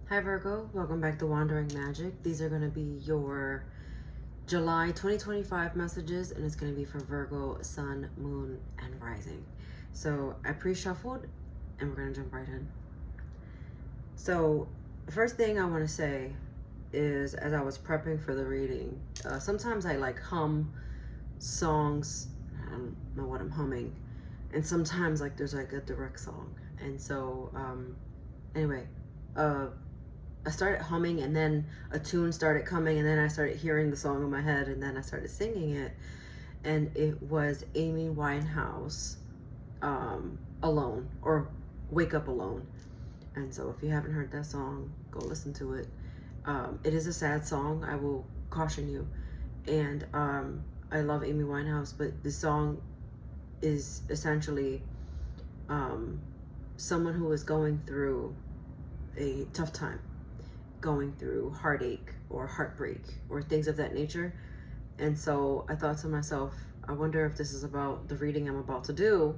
Hi Virgo, welcome back to Wandering Magic. These are going to be your July 2025 messages, and it's going to be for Virgo, Sun, Moon, and Rising. So I pre-shuffled and we're going to jump right in. So the first thing I want to say is, as I was prepping for the reading, sometimes I like hum songs. I don't know what I'm humming, and sometimes like there's like a direct song. And so anyway, I started humming, and then a tune started coming, and then I started hearing the song in my head, and then I started singing it, and it was Amy Winehouse, Alone, or Wake Up Alone. And so if you haven't heard that song, go listen to it. It is a sad song, I will caution you. And I love Amy Winehouse, but the song is essentially someone who is going through a tough time, going through heartache or heartbreak or things of that nature. And so I thought to myself, I wonder if this is about the reading I'm about to do.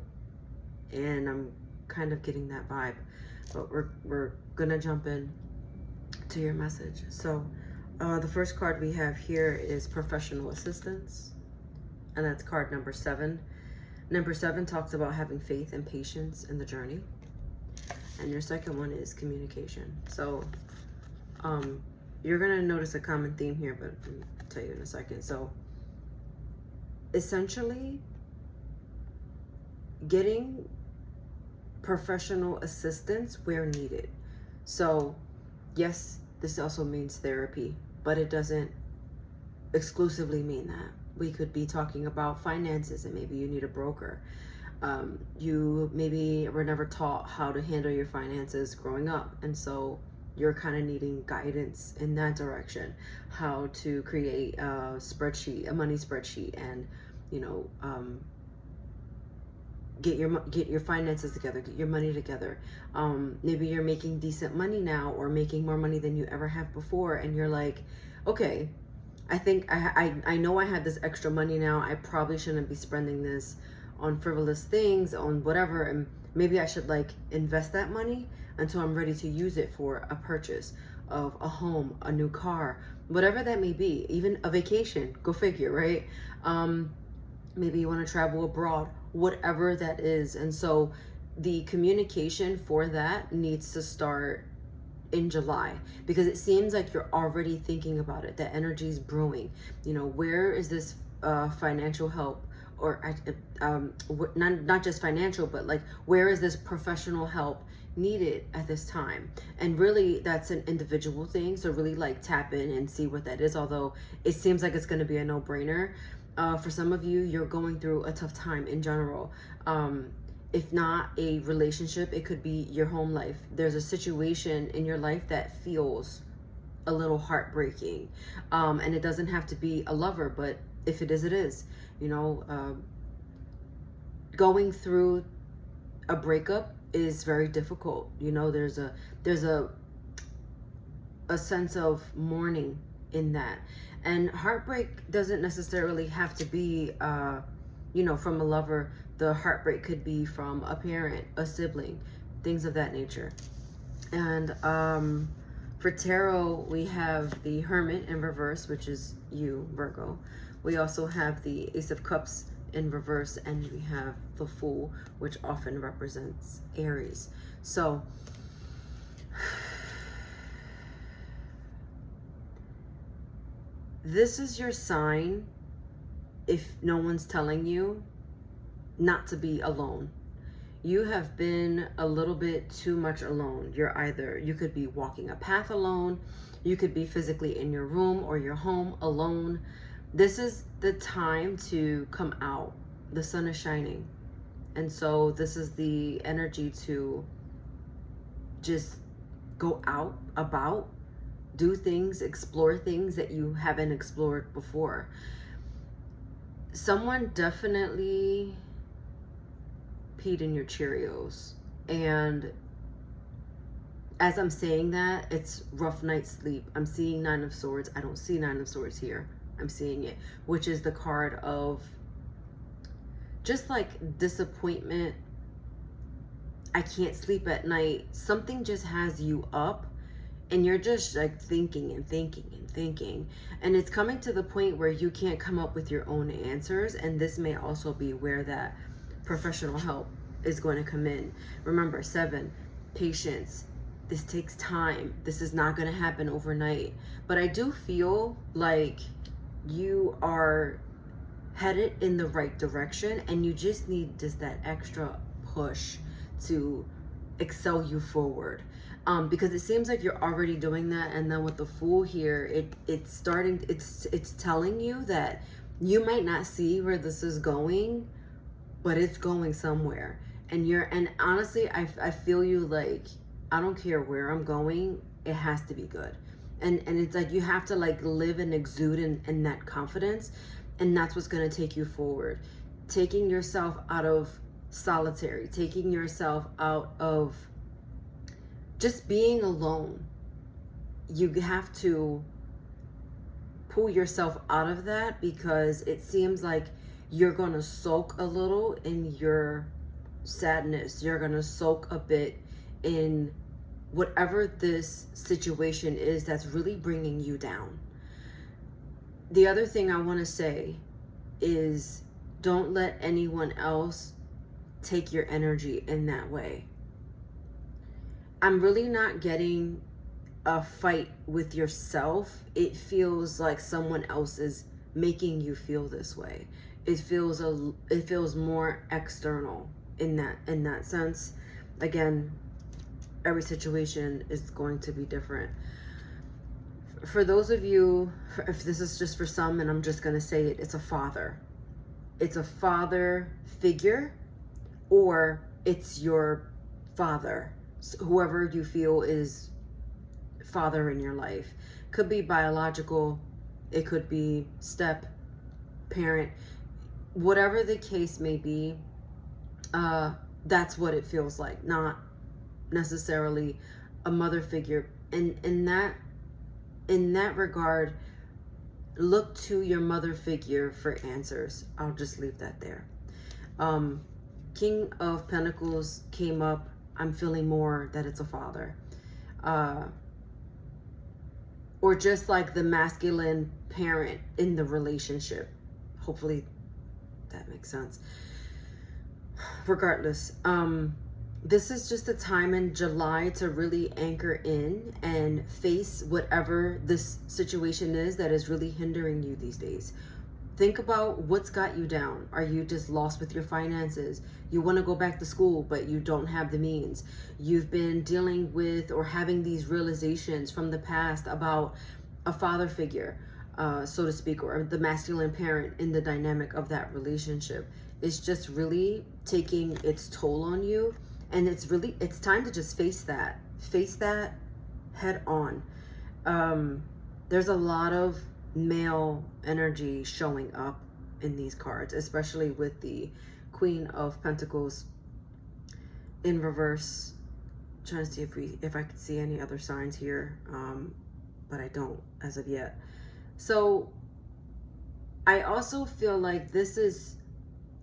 And I'm kind of getting that vibe. But we're gonna jump in to your message. So the first card we have here is professional assistance, and that's card number 7. Number 7 talks about having faith and patience in the journey. And your second one is communication. So you're gonna notice a common theme here, but I'll tell you in a second. So essentially, getting professional assistance where needed. So yes, this also means therapy, but it doesn't exclusively mean that. We could be talking about finances, and maybe you need a broker. You maybe were never taught how to handle your finances growing up, and so you're kind of needing guidance in that direction, how to create a spreadsheet, a money spreadsheet, and get your finances together, get your money together. Maybe you're making decent money now, or making more money than you ever have before, and you're like, okay, I think I know I have this extra money now. I probably shouldn't be spending this on frivolous things, on whatever, and maybe I should like invest that money until I'm ready to use it for a purchase of a home, a new car, whatever that may be, even a vacation, go figure, right? Maybe you want to travel abroad, whatever that is. And so the communication for that needs to start in July, because it seems like you're already thinking about it. The energy's brewing. Where is this financial help, or not just financial, but like, where is this professional help needed at this time? And really, that's an individual thing. So really like tap in and see what that is. Although it seems like it's going to be a no-brainer. For some of you, you're going through a tough time in general. If not a relationship, it could be your home life. There's a situation in your life that feels a little heartbreaking. And it doesn't have to be a lover, but if it is, it is. Going through a breakup is very difficult. There's a sense of mourning in that. And heartbreak doesn't necessarily have to be from a lover. The heartbreak could be from a parent, a sibling, things of that nature. And for tarot, we have the Hermit in reverse, which is you, Virgo. We also have the Ace of Cups in reverse, and we have the Fool, which often represents Aries. So this is your sign, if no one's telling you, not to be alone. You have been a little bit too much alone. You could be walking a path alone. You could be physically in your room or your home alone. This is the time to come out. The sun is shining. And so this is the energy to just go out, about, do things, explore things that you haven't explored before. Someone definitely peed in your Cheerios. And as I'm saying that, it's rough night's sleep. I'm seeing 9 of Swords. I don't see 9 of Swords here. I'm seeing it, which is the card of just like disappointment. I can't sleep at night. Something just has you up and you're just like thinking and thinking and thinking, and it's coming to the point where you can't come up with your own answers. And this may also be where that professional help is going to come in. Remember, 7, patience. This takes time. This is not going to happen overnight, but I do feel like you are headed in the right direction, and you just need just that extra push to excel you forward. Because it seems like you're already doing that, and then with the Fool here, it's telling you that you might not see where this is going, but it's going somewhere. And honestly, I feel you, like, I don't care where I'm going, it has to be good. And it's like you have to like live and exude in that confidence, and that's what's going to take you forward. Taking yourself out of solitary, taking yourself out of just being alone. You have to pull yourself out of that, because it seems like you're going to soak a little in your sadness. You're going to soak a bit in whatever this situation is that's really bringing you down. The other thing I want to say is, don't let anyone else take your energy in that way. I'm really not getting a fight with yourself. It feels like someone else is making you feel this way. It feels more external in that sense. Again, every situation is going to be different. For those of you, if this is just for some, and I'm just going to say it, it's a father. It's a father figure, or it's your father, whoever you feel is father in your life. Could be biological, it could be step parent, whatever the case may be. That's what it feels like, not necessarily a mother figure. And in that regard, look to your mother figure for answers. I'll just leave that there. King of Pentacles came up. I'm feeling more that it's a father, or just like the masculine parent in the relationship. Hopefully that makes sense. Regardless, this is just a time in July to really anchor in and face whatever this situation is that is really hindering you these days. Think about what's got you down. Are you just lost with your finances? You want to go back to school, but you don't have the means. You've been dealing with or having these realizations from the past about a father figure, so to speak, or the masculine parent in the dynamic of that relationship. It's just really taking its toll on you. And it's time to just face that head on. There's a lot of male energy showing up in these cards, especially with the Queen of Pentacles in reverse. I'm trying to see if I could see any other signs here, but I don't as of yet. So I also feel like this is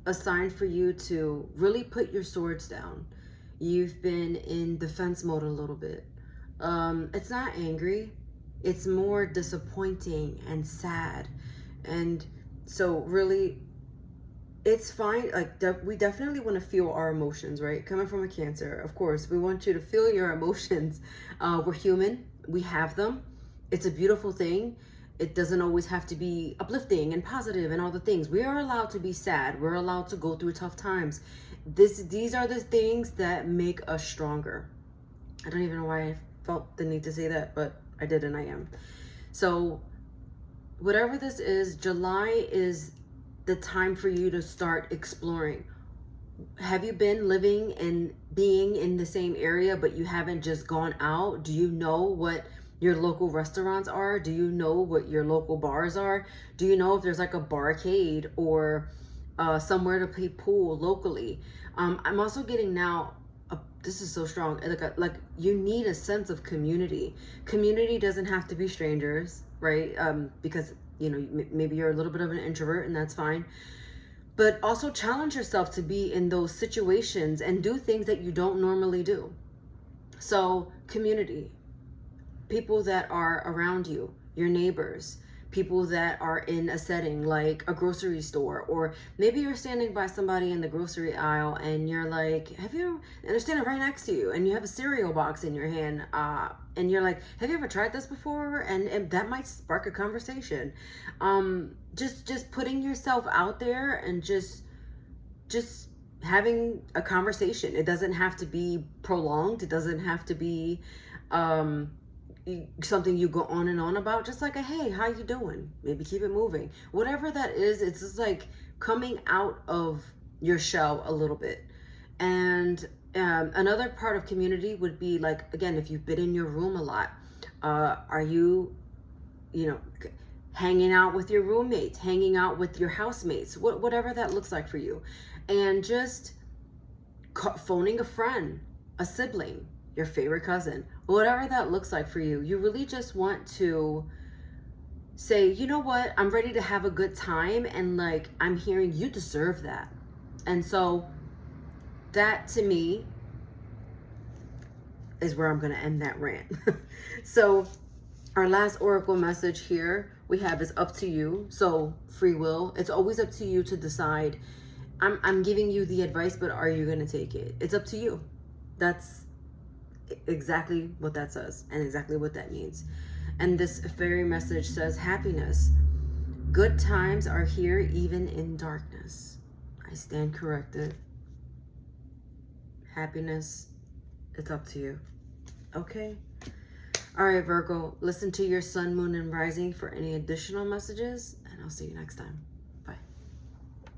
a sign for you to really put your swords down. You've been in defense mode a little bit. It's not angry. It's more disappointing and sad. And so really, it's fine. Like, we definitely want to feel our emotions, right? Coming from a Cancer, of course, we want you to feel your emotions. We're human. We have them. It's a beautiful thing. It doesn't always have to be uplifting and positive and all the things. We are allowed to be sad. We're allowed to go through tough times. These are the things that make us stronger. I don't even know why I felt the need to say that, but I did, and I am. So whatever this is, July is the time for you to start exploring. Have you been living and being in the same area, but you haven't just gone out? Do you know what your local restaurants are? Do you know what your local bars are? Do you know if there's like a barcade or somewhere to play pool locally? I'm also getting now, this is so strong, like you need a sense of community. Community doesn't have to be strangers, right? Because, you know, maybe you're a little bit of an introvert, and that's fine. But also challenge yourself to be in those situations and do things that you don't normally do. So community. people that are around you, your neighbors, people that are in a setting like a grocery store, or maybe you're standing by somebody in the grocery aisle and you're like, and they're standing right next to you and you have a cereal box in your hand, and you're like, have you ever tried this before? And that might spark a conversation. Just putting yourself out there and just having a conversation. It doesn't have to be prolonged. It doesn't have to be something you go on and on about. Just like a, hey, how you doing? Maybe keep it moving. Whatever that is, it's just like coming out of your shell a little bit. And another part of community would be like, again, if you've been in your room a lot, are you hanging out with your roommates, hanging out with your housemates, whatever that looks like for you, and just phoning a friend, a sibling, your favorite cousin, whatever that looks like for you. You really just want to say, you know what, I'm ready to have a good time, and like, I'm hearing you deserve that. And so that to me is where I'm going to end that rant. So our last oracle message here we have is up to you. So free will, it's always up to you to decide. I'm giving you the advice, but are you going to take it? It's up to you. That's exactly what that says and exactly what that means. And this fairy message says, happiness. Good times are here even in darkness. I stand corrected. Happiness, it's up to you. Okay. All right, Virgo, listen to your sun, moon, and rising for any additional messages, and I'll see you next time.